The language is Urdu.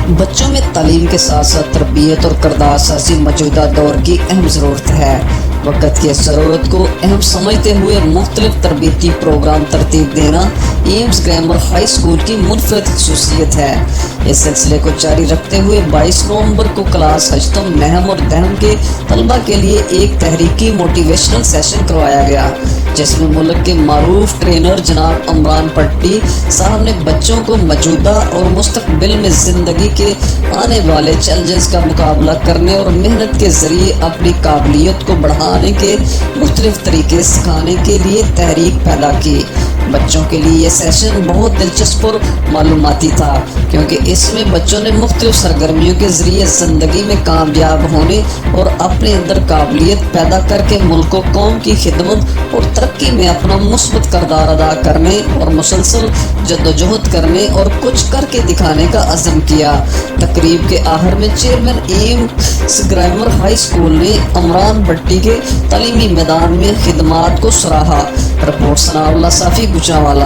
بچوں میں تعلیم کے ساتھ ساتھ تربیت اور کردار سازی موجودہ دور کی اہم ضرورت ہے۔ وقت کی ضرورت کو اہم سمجھتے ہوئے مختلف تربیتی پروگرام ترتیب دینا ایمز گرامر ہائی اسکول کی منفرد خصوصیت ہے۔ اس سلسلے کو جاری رکھتے ہوئے 22 نومبر کو کلاس ہشتم نہم اور دہم کے طلبہ کے لیے ایک تحریکی موٹیویشنل سیشن کروایا گیا، جس میں ملک کے معروف ٹرینر جناب عمران پٹی صاحب نے بچوں کو موجودہ اور مستقبل میں زندگی کے آنے والے چیلنجز کا مقابلہ کرنے اور محنت کے ذریعے اپنی قابلیت کو بڑھانے کے مختلف طریقے سکھانے کے لیے تحریک پیدا کی۔ بچوں کے لیے یہ سیشن بہت دلچسپ اور معلوماتی تھا، کیونکہ اس میں بچوں نے مختلف سرگرمیوں کے ذریعے زندگی میں کامیاب ہونے اور اپنے اندر قابلیت پیدا کر کے ملک و قوم کی خدمت اور ترقی میں اپنا مثبت کردار ادا کرنے اور مسلسل جدوجہد کرنے اور کچھ کر کے دکھانے کا عزم کیا۔ تقریب کے آخر میں chairman Aims grammar high school نے عمران بٹی کے تعلیمی میدان میں خدمات کو سراہا۔ رپورٹ ثناء اللہ صافی گجرانوالہ۔